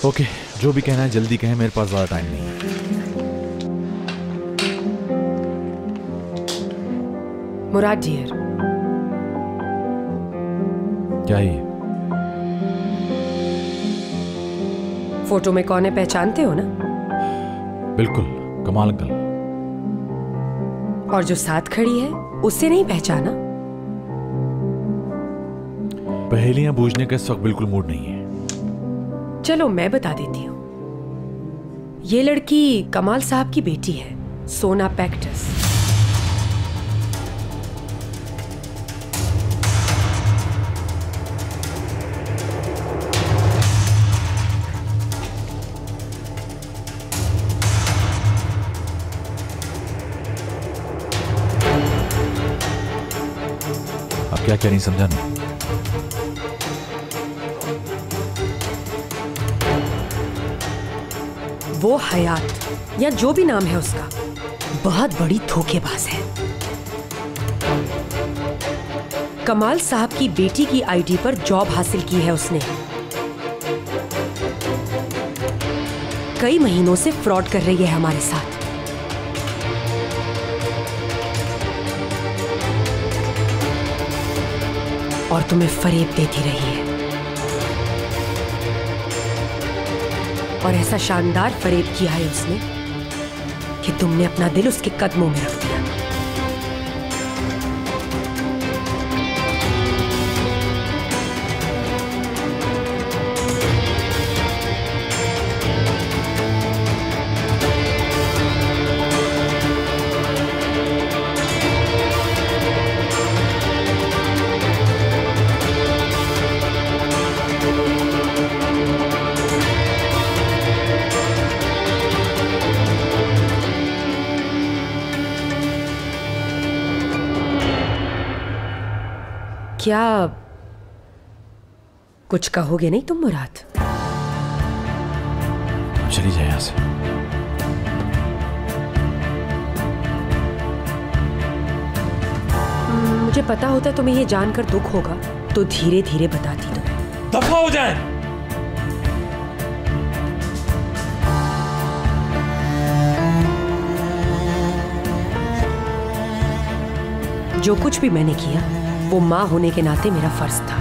Okay, जो भी कहना है जल्दी कहें, मेरे पास ज्यादा टाइम नहीं है। मुराद डियर, क्या है? फोटो में कौन है पहचानते हो ना? बिल्कुल, कमाल अंकल। और जो साथ खड़ी है उससे नहीं पहचाना? पहेलियां बूझने का इस वक्त बिल्कुल मूड नहीं है। चलो मैं बता देती हूँ। ये लड़की कमाल साहब की बेटी है, सोना पैक्टस। आप क्या कह रही समझा नहीं। वो हयात या जो भी नाम है उसका बहुत बड़ी धोखेबाज है। कमाल साहब की बेटी की आईडी पर जॉब हासिल की है उसने। कई महीनों से फ्रॉड कर रही है हमारे साथ। और तुम्हें फरेब देती रही है। और ऐसा शानदार फरेब किया है उसने कि तुमने अपना दिल उसके कदमों में रख दिया। क्या कुछ कहोगे नहीं तुम मुराद? चली जाए यहां से। मुझे पता होता तुम्हें ये जानकर दुख होगा तो धीरे धीरे बताती तुम्हें। दफा हो जाए। जो कुछ भी मैंने किया वो मां होने के नाते मेरा फर्ज था।